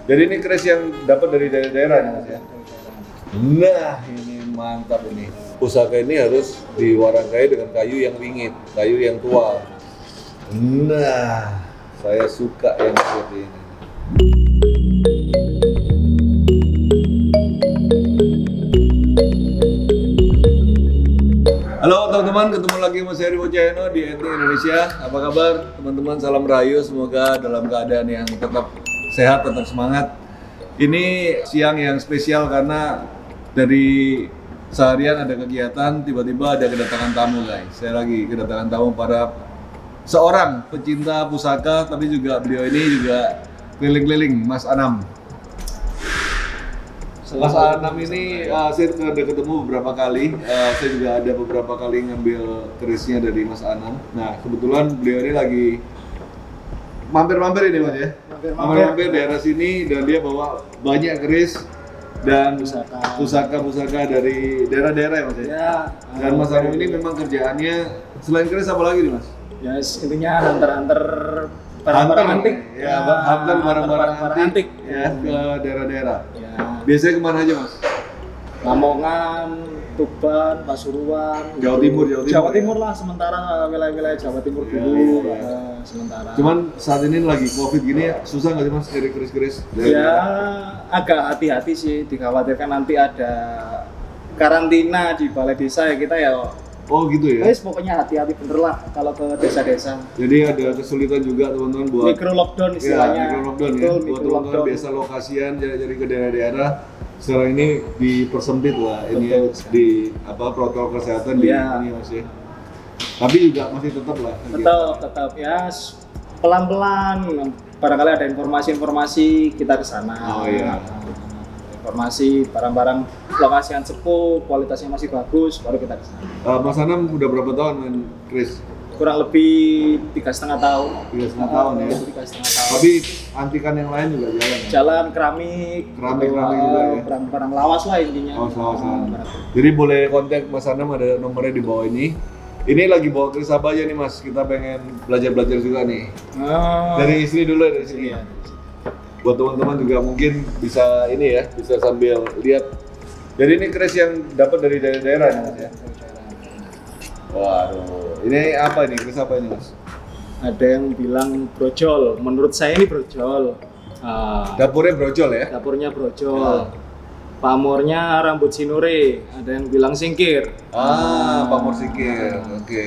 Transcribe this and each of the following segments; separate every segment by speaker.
Speaker 1: Jadi ini keris yang dapat dari daerah-daerah nih Mas ya? Nah ini mantap ini. Pusaka ini harus diwarangkai dengan kayu yang wingit, kayu yang tua. Nah, saya suka yang seperti ini. Halo teman-teman, ketemu lagi sama saya Rivo Cahyono di Enting Indonesia. Apa kabar teman-teman? Salam rayu, semoga dalam keadaan yang tetap sehat, tetap semangat. Ini siang yang spesial karena dari seharian ada kegiatan, tiba-tiba ada kedatangan tamu guys. Saya lagi kedatangan tamu para seorang pecinta pusaka, tapi juga beliau ini juga keliling-keliling, Mas Anam. Mas Anam ini saya sudah ketemu beberapa kali, saya juga ada beberapa kali ngambil kerisnya dari Mas Anam. Nah kebetulan beliau ini lagi mampir-mampir ini Mas ya? Mampir-mampir daerah sini dan dia bawa banyak keris dan pusaka-pusaka dari daerah-daerah ya Mas ya?
Speaker 2: Ya.
Speaker 1: Dan Mas Anam ini memang kerjaannya selain keris apa lagi nih Mas?
Speaker 2: Ya intinya hunter barang-barang antik.
Speaker 1: Ya, hunter barang-barang antik ya ke daerah-daerah.
Speaker 2: Ya.
Speaker 1: Biasanya kemana aja Mas?
Speaker 2: Lamongan, Tuban, Pasuruan,
Speaker 1: Jawa Timur
Speaker 2: lah sementara wilayah-wilayah Jawa Timur dulu sementara.
Speaker 1: Cuman saat ini lagi Covid gini susah nggak sih Mas cari keris-keris?
Speaker 2: Ya agak hati-hati sih, dikhawatirkan nanti ada karantina di balai desa ya kita ya.
Speaker 1: Oh gitu ya?
Speaker 2: Guys pokoknya hati-hati bener lah kalau ke desa-desa.
Speaker 1: Jadi ada kesulitan juga teman-teman buat
Speaker 2: micro lockdown istilahnya.
Speaker 1: Ya, micro lockdown ya. Buat teman-teman biasa lokasian cari ke daerah-daerah. Sekarang ini dipersempit lah ini ya, di protokol kesehatan di ini Mas ya. Tapi juga masih tetap lah.
Speaker 2: Tetap ya pelan-pelan. Barangkali ada informasi-informasi kita ke sana.
Speaker 1: Oh iya.
Speaker 2: Informasi barang-barang lokasi yang sepuh, kualitasnya masih bagus, baru kita ke sana.
Speaker 1: Mas Anam udah berapa tahun main keris?
Speaker 2: Kurang lebih 3,5 tahun.
Speaker 1: 3,5 tahun ya.
Speaker 2: 3,5 tahun.
Speaker 1: Tapi antikan yang lain juga jalan. Ya?
Speaker 2: Jalan keramik
Speaker 1: juga ya.
Speaker 2: Barang-barang lawas lah intinya.
Speaker 1: Lawas-lawasan. Jadi boleh kontak Mas Anam, ada nomornya di bawah ini. Ini lagi bawa keris apa aja nih Mas? Kita pengen belajar-belajar juga nih. Dari istri dulu dari sini.
Speaker 2: Iya.
Speaker 1: Buat teman-teman juga mungkin bisa ini ya, bisa sambil lihat. Jadi ini keris yang dapat dari daerah-daerah nih Mas ya. Waduh, ini apa ini? Keris apa ini Mas?
Speaker 2: Ada yang bilang brojol, menurut saya ini brojol.
Speaker 1: Dapurnya brojol ya?
Speaker 2: Dapurnya brojol. Pamornya rambut sinure, ada yang bilang singkir.
Speaker 1: Pamor singkir, oke.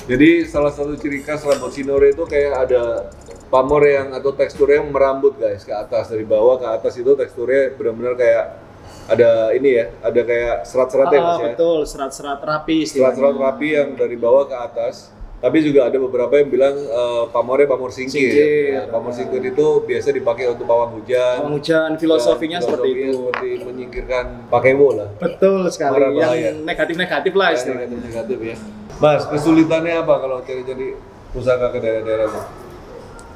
Speaker 1: Jadi salah satu ciri khas rambut sinure itu kayak ada pamor yang atau teksturnya yang merambut guys ke atas, dari bawah ke atas itu teksturnya benar-benar kayak ada ini ya, ada kayak serat-seratnya Mas ya.
Speaker 2: Betul, serat-serat rapi.
Speaker 1: Serat-serat rapi yang dari bawah ke atas. Tapi juga ada beberapa yang bilang pamornya pamor singkir. Nah, pamor singkir itu biasa dipakai untuk pawang hujan.
Speaker 2: Pawang hujan, filosofinya seperti itu.
Speaker 1: Seperti menyingkirkan pakewo lah.
Speaker 2: Betul sekali. Yang negatif-negatif lah istilahnya.
Speaker 1: Negatif ya. Mas, kesulitannya apa kalau cari-cari pusaka ke daerah-daerah itu?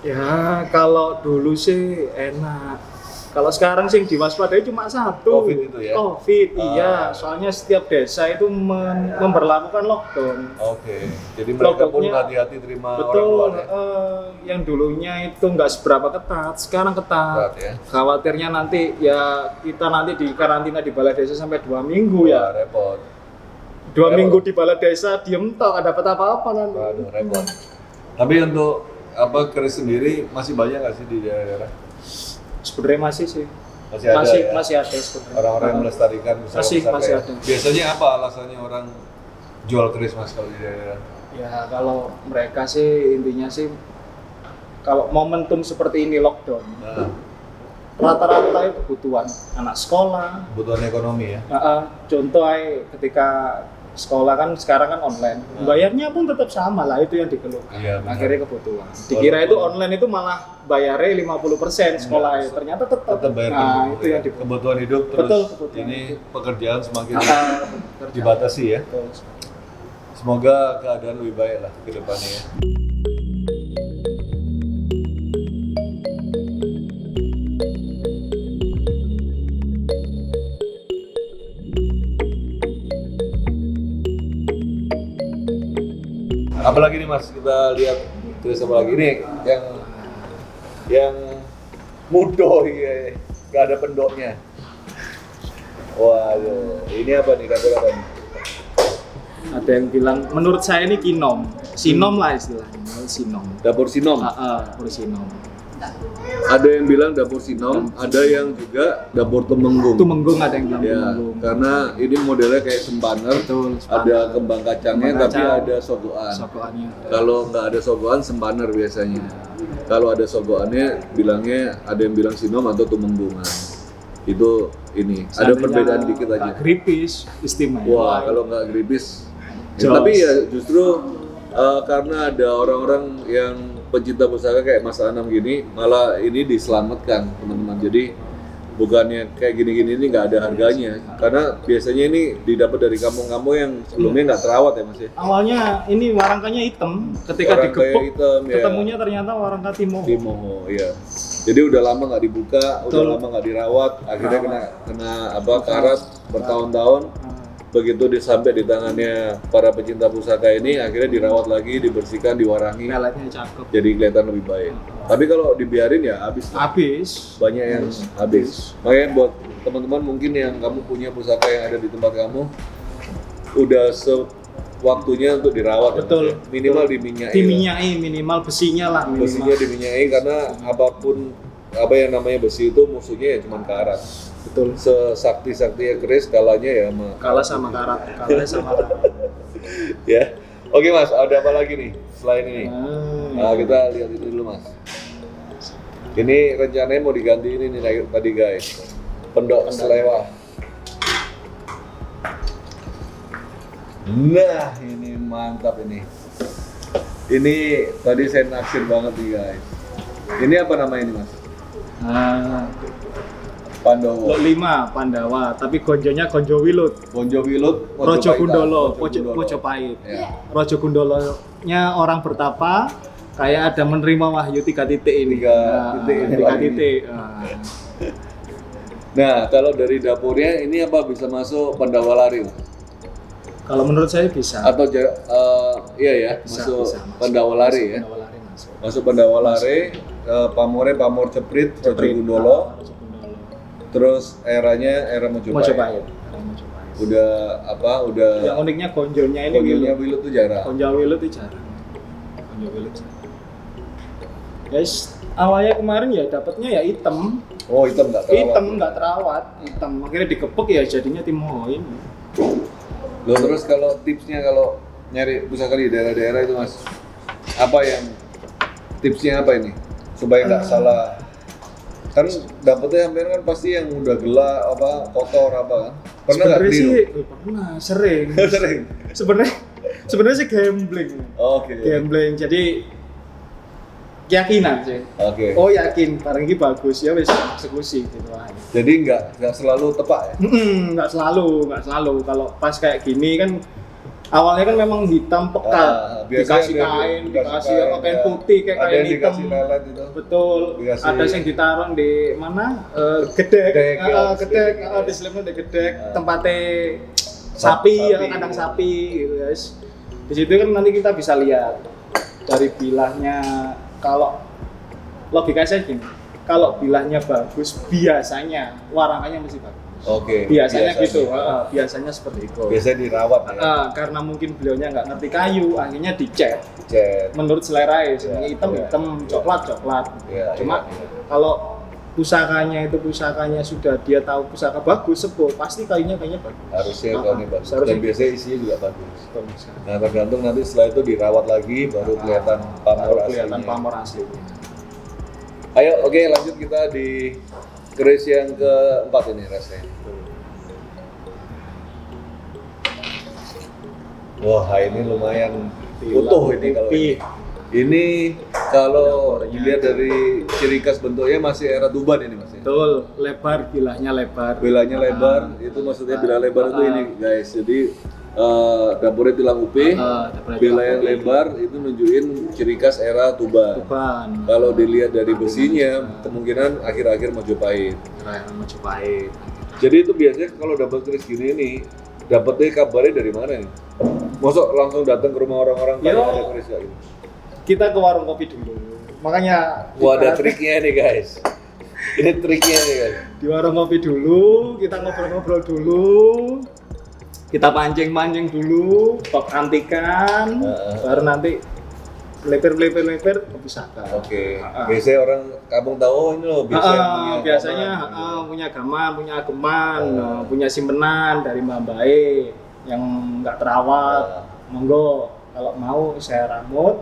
Speaker 2: Ya kalau dulu sih enak. Kalau sekarang sih diwaspadai cuma satu.
Speaker 1: Covid itu ya?
Speaker 2: Covid, iya. Soalnya setiap desa itu memberlakukan lockdown.
Speaker 1: Oke. Jadi mereka pun hati-hati terima orang luar ya?
Speaker 2: Yang dulunya itu nggak seberapa ketat, sekarang ketat.
Speaker 1: Ya?
Speaker 2: Khawatirnya nanti ya kita nanti di karantina di balai desa sampai 2 minggu ya.
Speaker 1: Repot.
Speaker 2: 2 minggu di balai desa diem tok, nggak dapat apa-apa nanti.
Speaker 1: Waduh, repot. Tapi untuk keris sendiri masih banyak nggak sih di daerah-daerah?
Speaker 2: Sebenarnya masih sih. Masih ada sebenarnya.
Speaker 1: Orang-orang yang melestarikan
Speaker 2: masih ada.
Speaker 1: Biasanya apa alasannya orang jual keris Mas kalau di daerah?
Speaker 2: Ya kalau mereka sih intinya sih kalau momentum seperti ini lockdown. Rata-rata itu kebutuhan anak sekolah.
Speaker 1: Kebutuhan ekonomi ya.
Speaker 2: Contoh ketika sekolah kan sekarang kan online, bayarnya pun tetap sama lah, itu yang dikeluhkan.
Speaker 1: Iya,
Speaker 2: akhirnya kebutuhan. Dikira itu online itu malah bayarnya 50% sekolah, ternyata tetap
Speaker 1: bayar
Speaker 2: itu yang
Speaker 1: kebutuhan hidup terus.
Speaker 2: Betul, kebutuhan
Speaker 1: ini
Speaker 2: hidup.
Speaker 1: Pekerjaan semakin dibatasi ya.
Speaker 2: Betul.
Speaker 1: Semoga keadaan lebih baik lah ke depannya ya. Apalagi nih Mas, kita lihat terus apa lagi nih yang Mudo, iya. Nggak ada pendoknya. Waduh, ini apa nih, dapur apa nih?
Speaker 2: Ada yang bilang, menurut saya ini kinom, sinom lah istilahnya, sinom.
Speaker 1: Dapur sinom.
Speaker 2: Dapur sinom.
Speaker 1: Ada yang bilang dapur sinom, ada yang juga dapur temenggung.
Speaker 2: Tumenggung ada yang bilang
Speaker 1: Ya,
Speaker 2: tumenggung.
Speaker 1: karena ini modelnya kayak sempaner,
Speaker 2: Betul,
Speaker 1: ada
Speaker 2: sempaner.
Speaker 1: kembang kacangnya,
Speaker 2: Kembang
Speaker 1: tapi
Speaker 2: kacang.
Speaker 1: ada sogoan.
Speaker 2: Sokoannya.
Speaker 1: Kalau nggak ada sogoan, sempaner biasanya. Kalau ada sogoannya, bilangnya ada yang bilang sinom atau tumenggungan. Itu ini, ada
Speaker 2: Seandainya
Speaker 1: perbedaan dikit aja.
Speaker 2: nggak gripis, istimewa.
Speaker 1: Wah, kalau nggak gripis.
Speaker 2: Jos.
Speaker 1: Tapi ya justru karena ada orang-orang yang pencinta pusaka kayak Mas Anam gini, malah ini diselamatkan teman-teman. Jadi bukannya kayak gini-gini ini nggak ada harganya, karena biasanya ini didapat dari kampung-kampung yang sebelumnya nggak terawat ya Mas ya.
Speaker 2: Awalnya ini warangkanya hitam, ketika
Speaker 1: Warangka
Speaker 2: digepuk
Speaker 1: hitam, ya.
Speaker 2: ketemunya ternyata warangka timoho.
Speaker 1: Timoho, iya. Jadi udah lama nggak dibuka, udah
Speaker 2: Betul.
Speaker 1: lama nggak dirawat, akhirnya kena apa karat bertahun-tahun. Begitu sampai di tangannya para pecinta pusaka ini, akhirnya dirawat lagi, dibersihkan, diwarangi,
Speaker 2: Peletnya cakep.
Speaker 1: jadi kelihatan lebih baik. Tapi kalau dibiarin ya habis.
Speaker 2: Habis.
Speaker 1: Banyak yang habis. Makanya buat teman-teman mungkin yang kamu punya pusaka yang ada di tempat kamu, udah waktunya untuk dirawat. ya,
Speaker 2: Betul.
Speaker 1: Mas ya. Minimal diminyai.
Speaker 2: Diminyai minimal besinya lah minimal.
Speaker 1: Besinya diminyai karena apapun apa yang namanya besi itu musuhnya ya cuma karat.
Speaker 2: Betul.
Speaker 1: Sesakti-saktinya keris kalahnya ya sama
Speaker 2: Kalah sama karat, kalah sama karat.
Speaker 1: ya. Oke Mas, ada apa lagi nih selain ini?
Speaker 2: Ah,
Speaker 1: Nah, kita lihat itu dulu Mas. Ini rencananya mau diganti ini nih tadi guys. Pendok selewah. Nah, ini mantap ini. Ini tadi saya naksir banget nih guys. Ini apa namanya ini Mas? Pandowo.
Speaker 2: Lok 5 Pandawa, tapi gonjonya gonjo wilut.
Speaker 1: Bonjo Wilut,
Speaker 2: Rojo Gundolo,
Speaker 1: Gundolo.
Speaker 2: Mojopahit.
Speaker 1: Ya.
Speaker 2: Rojo Gundolonya orang bertapa, kayak ada menerima wahyu 3 titik ini.
Speaker 1: Tiga titik ini.
Speaker 2: 3 titik.
Speaker 1: Nah, kalau dari dapurnya ini apa bisa masuk Pandawa Lari? Mas?
Speaker 2: Kalau menurut saya bisa.
Speaker 1: Atau iya ya,
Speaker 2: Bisa,
Speaker 1: masuk
Speaker 2: bisa,
Speaker 1: Pandawa Lari ya.
Speaker 2: Pandawa Lari masuk.
Speaker 1: Masuk Pandawa Lari, Pamor Ceprit, Rojo Gundolo,
Speaker 2: Rojo Gundolo.
Speaker 1: terus eranya era Mojopahit.
Speaker 2: Mojopahit.
Speaker 1: Udah udah
Speaker 2: Yang uniknya gonjonya ini
Speaker 1: Gonjonya
Speaker 2: wilut.
Speaker 1: Wilut tuh jarang.
Speaker 2: Gonjo wilut itu jarang. Gonjo wilut jarang. Guys, awalnya kemarin ya dapatnya ya hitam.
Speaker 1: Oh, hitam nggak terawat.
Speaker 2: Hitam nggak terawat, hitam. Akhirnya dikepek ya jadinya timoho ini.
Speaker 1: Loh, terus kalau tipsnya kalau nyari pusaka di daerah-daerah itu Mas, apa yang tipsnya apa ini supaya nggak salah? Kan dapetnya hampir kan pasti yang udah gelap apa kotor apa kan? Pernah nggak
Speaker 2: Sebenarnya
Speaker 1: keliru?
Speaker 2: sih pernah, sering.
Speaker 1: Sering.
Speaker 2: Sebenarnya sih gambling.
Speaker 1: Oke.
Speaker 2: Gambling. Jadi keyakinan sih.
Speaker 1: Oke.
Speaker 2: Oh yakin, barang ini bagus ya wis eksekusi gitu aja.
Speaker 1: Jadi nggak selalu tepat ya?
Speaker 2: Nggak selalu. Kalau pas kayak gini kan awalnya kan memang hitam pekat,
Speaker 1: Biasanya
Speaker 2: dikasih
Speaker 1: ada
Speaker 2: kain,
Speaker 1: dikasih
Speaker 2: dikasih
Speaker 1: kain,
Speaker 2: apa kain
Speaker 1: ya.
Speaker 2: putih kayak
Speaker 1: Ada
Speaker 2: kain
Speaker 1: yang
Speaker 2: hitam.
Speaker 1: dikasih lelet itu.
Speaker 2: Betul.
Speaker 1: Dikasih-
Speaker 2: Ada yang ditaruh di mana? Gedek.
Speaker 1: Gedek, ya,
Speaker 2: Gedek.
Speaker 1: gedek.
Speaker 2: Diselimnya di gedek.
Speaker 1: Ya.
Speaker 2: Tempatnya sapi, ya,
Speaker 1: Sapi.
Speaker 2: kandang sapi gitu guys. Di situ kan nanti kita bisa lihat dari bilahnya. Kalau logika saya gini, kalau bilahnya bagus, biasanya warangannya mesti bagus.
Speaker 1: Oke.
Speaker 2: Biasanya gitu, biasanya seperti itu.
Speaker 1: Biasanya dirawat ya.
Speaker 2: Karena mungkin beliaunya nggak ngerti kayu, akhirnya dicat
Speaker 1: Cet.
Speaker 2: menurut selera ya, sebenarnya hitam
Speaker 1: Iya.
Speaker 2: hitam, coklat coklat.
Speaker 1: Iya,
Speaker 2: Cuma
Speaker 1: iya, iya.
Speaker 2: kalau pusakanya sudah dia tahu pusaka bagus, sebut pasti kayunya bagus.
Speaker 1: Harusnya kalau ini bagus.
Speaker 2: Harusnya.
Speaker 1: Dan biasanya isinya juga bagus. Nah, tergantung nanti setelah itu dirawat lagi baru kelihatan pamor
Speaker 2: Baru kelihatan
Speaker 1: aslinya.
Speaker 2: pamor aslinya.
Speaker 1: Ayo, oke lanjut kita di keris yang keempat ini rasanya. Wah, ini lumayan utuh ini kalau ini. Ini kalau dilihat dari ciri khas bentuknya masih era Tuban ini Mas ya.
Speaker 2: Betul, lebar, bilahnya lebar.
Speaker 1: Bilanya lebar, itu maksudnya bila lebar itu ini guys. Jadi dapurnya tilang upi, bila yang lebar itu nunjukin ciri khas era Tuban.
Speaker 2: Tuban.
Speaker 1: Kalau dilihat dari besinya, kemungkinan akhir-akhir Mojopahit.
Speaker 2: Mojopahit.
Speaker 1: Jadi itu biasanya kalau dapat keris gini nih, dapetnya kabarnya dari mana nih? Masuk langsung datang ke rumah orang-orang
Speaker 2: Yo.
Speaker 1: tanya ada keris kayak gini.
Speaker 2: Kita ke warung kopi dulu. Makanya
Speaker 1: Wah, ada triknya nih guys. Ini triknya nih kan.
Speaker 2: Di warung kopi dulu, kita ngobrol-ngobrol dulu, kita pancing-pancing dulu, top antikan, baru nanti leper ke pusaka.
Speaker 1: Oke. Biasanya orang kampung tahu oh ini loh
Speaker 2: biasanya punya gaman, punya ageman, punya simpenan dari Mbak Bae yang nggak terawat. Monggo kalau mau saya ramut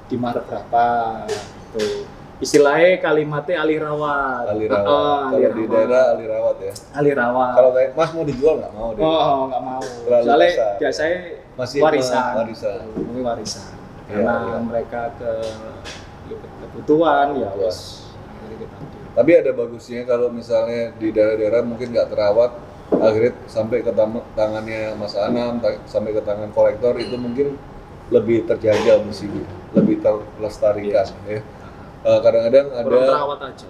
Speaker 2: di Maret berapa. Tuh. Istilahnya kalimatnya alih rawat.
Speaker 1: Kalau di daerah alih rawat ya.
Speaker 2: Alih rawat.
Speaker 1: Kalau kayak Mas mau dijual nggak mau deh.
Speaker 2: Oh nggak mau.
Speaker 1: Terlalu
Speaker 2: Soalnya
Speaker 1: besar.
Speaker 2: biasanya
Speaker 1: Masih
Speaker 2: warisan.
Speaker 1: Warisan.
Speaker 2: Warisan.
Speaker 1: Iya,
Speaker 2: Karena
Speaker 1: iya.
Speaker 2: mereka kebutuhan ya wes.
Speaker 1: Tapi ada bagusnya kalau misalnya di daerah-daerah mungkin nggak terawat, akhirnya sampai ke tangannya Mas Anam, sampai ke tangan kolektor itu mungkin lebih terjaga musiknya, lebih terlestarikan ya. Kadang-kadang ada
Speaker 2: Kurang terawat aja.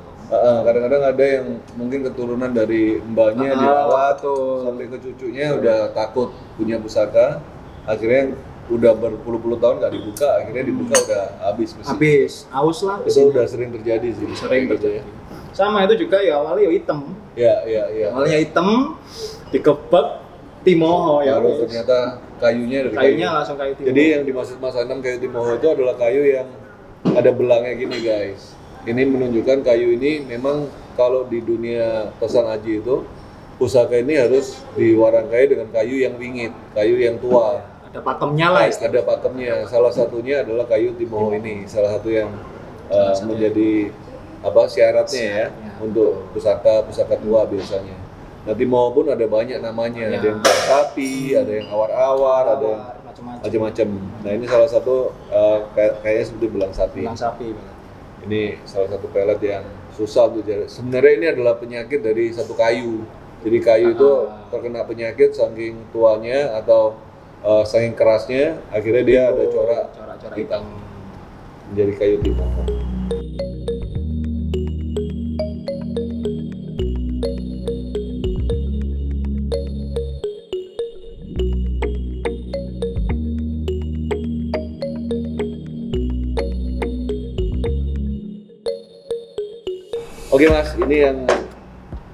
Speaker 1: Kadang-kadang ada yang mungkin keturunan dari mbaknya dirawat sampai ke cucunya udah takut punya pusaka, akhirnya udah berpuluh-puluh tahun nggak dibuka, akhirnya dibuka udah habis mesin.
Speaker 2: Habis, aus lah.
Speaker 1: Itu udah sering terjadi sih.
Speaker 2: Sering
Speaker 1: gitu
Speaker 2: terjadi. Sama itu juga ya awalnya ya hitam.
Speaker 1: Ya.
Speaker 2: Awalnya hitam, dikebak, timoho ya.
Speaker 1: Lalu ternyata kayunya dari
Speaker 2: Kayunya
Speaker 1: kayu.
Speaker 2: langsung kayu timoho.
Speaker 1: Jadi yang dimaksud Mas Anam kayu timoho itu adalah kayu yang ada belangnya gini guys. Ini menunjukkan kayu ini memang kalau di dunia Tosan Aji itu pusaka ini harus diwarangkai dengan kayu yang wingit, kayu yang tua.
Speaker 2: Ada pakemnya lah.
Speaker 1: Ada pakemnya. Salah satunya adalah kayu timoho ini. Salah satu yang menjadi syaratnya ya untuk pusaka tua biasanya. Nah timoho pun ada banyak namanya. Ada yang belang sapi, ada yang awar-awar, ada yang macam-macam. Nah ini salah satu kayaknya seperti belang sapi.
Speaker 2: Belang sapi.
Speaker 1: Ini salah satu pelet yang susah untuk jadi. Sebenarnya ini adalah penyakit dari satu kayu. Jadi kayu itu terkena penyakit saking tuanya atau saking kerasnya, akhirnya dia ada corak hitam menjadi kayu timoho. Oke Mas, ini yang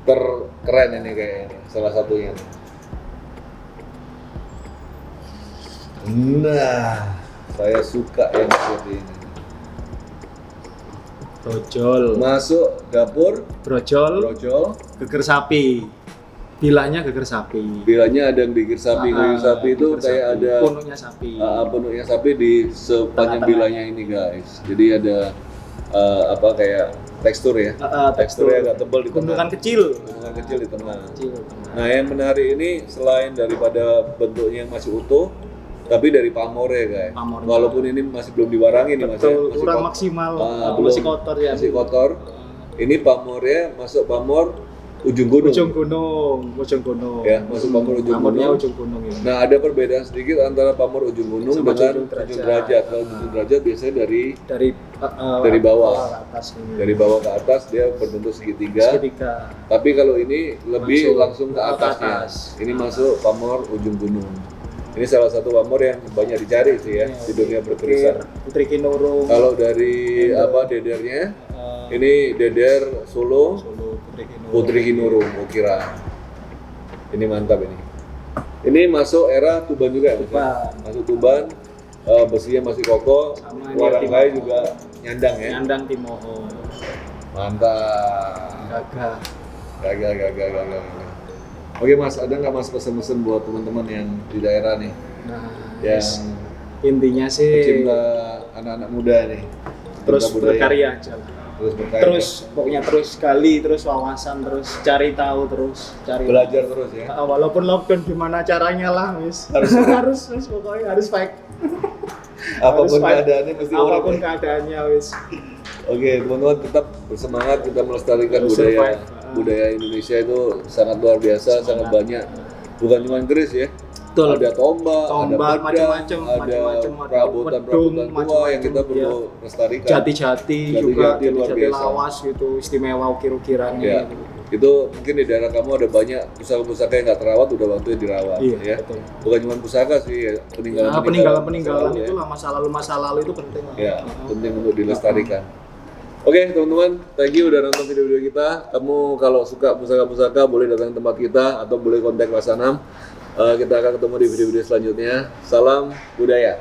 Speaker 1: terkeren ini kayaknya, salah satunya. Nah, saya suka yang seperti ini.
Speaker 2: Brojol.
Speaker 1: Masuk dapur,
Speaker 2: Brojol. Geger sapi. Bilahnya geger sapi.
Speaker 1: Bilanya ada yang digigir sapi. Gigir sapi itu
Speaker 2: geger
Speaker 1: kayak
Speaker 2: sapi.
Speaker 1: ada
Speaker 2: punuknya sapi.
Speaker 1: punuknya sapi di sepanjang bilanya ini guys. Jadi ada kayak tekstur ya. Teksturnya agak tebal di tengah.
Speaker 2: Gunungan kecil
Speaker 1: di tengah.
Speaker 2: Kecil.
Speaker 1: Nah, yang menarik ini selain daripada bentuknya yang masih utuh, tapi dari pamornya guys.
Speaker 2: Pamornya.
Speaker 1: Walaupun ini masih belum diwarangi nih Mas.
Speaker 2: Betul, kurang maksimal. Masih kotor ya.
Speaker 1: Masih kotor. Ini pamornya masuk pamor ujung gunung.
Speaker 2: Ujung gunung.
Speaker 1: Ya, masuk pamor ujung
Speaker 2: Pamornya
Speaker 1: gunung.
Speaker 2: ujung gunung ya.
Speaker 1: Nah, ada perbedaan sedikit antara pamor ujung gunung
Speaker 2: Sama
Speaker 1: dengan
Speaker 2: ujung derajat.
Speaker 1: ujung derajat. Kalau ujung derajat biasanya
Speaker 2: dari
Speaker 1: bawah.
Speaker 2: ke atas ini.
Speaker 1: Dari bawah ke atas dia berbentuk segitiga. Tapi kalau ini lebih langsung ke atasnya. Ini masuk pamor ujung gunung. Ini salah satu pamor yang banyak dicari sih ya di dunia berkerisan.
Speaker 2: Putri Kinurung.
Speaker 1: Kalau dari dedernya, ini deder Solo Putri Kinurung Ukira. Ini mantap ini. Ini masuk era Tuban juga ya Mas? Masuk Tuban, besinya masih kokoh, warangkai juga nyandang ya?
Speaker 2: Nyandang timoho.
Speaker 1: Mantap. Gagah. Oke Mas, ada nggak Mas pesan-pesan buat teman-teman yang di daerah nih?
Speaker 2: Nah,
Speaker 1: yang
Speaker 2: intinya sih
Speaker 1: pecinta anak-anak muda nih.
Speaker 2: terus
Speaker 1: budaya.
Speaker 2: berkarya aja.
Speaker 1: Pokoknya
Speaker 2: terus gali, terus wawasan, terus cari tahu,
Speaker 1: belajar terus ya.
Speaker 2: Walaupun lockdown gimana caranya lah, Miss. harus pokoknya harus fight.
Speaker 1: Apapun keadaannya mesti
Speaker 2: apapun keadaannya, Miss.
Speaker 1: Oke, teman-teman tetap bersemangat kita melestarikan budaya Indonesia itu sangat luar biasa, sangat banyak. Bukan cuma keris ya.
Speaker 2: Betul.
Speaker 1: Ada tombak, ada pedang,
Speaker 2: macam-macam,
Speaker 1: ada perabotan tua yang kita perlu lestarikan.
Speaker 2: Jati-jati juga,
Speaker 1: luar
Speaker 2: jati
Speaker 1: biasa.
Speaker 2: lawas gitu, istimewa ukir-ukirannya.
Speaker 1: Ya. Itu mungkin di daerah kamu ada banyak pusaka-pusaka yang nggak terawat, udah waktunya dirawat.
Speaker 2: Iya,
Speaker 1: ya.
Speaker 2: betul.
Speaker 1: Bukan cuma pusaka sih, ya. peninggalan
Speaker 2: peninggalan
Speaker 1: ya.
Speaker 2: itulah masa lalu itu penting.
Speaker 1: Ya, penting untuk dilestarikan. Oke teman-teman, thank you udah nonton video-video kita. Kamu kalau suka pusaka-pusaka boleh datang ke tempat kita atau boleh kontak Mas Anam. Kita akan ketemu di video-video selanjutnya. Salam budaya.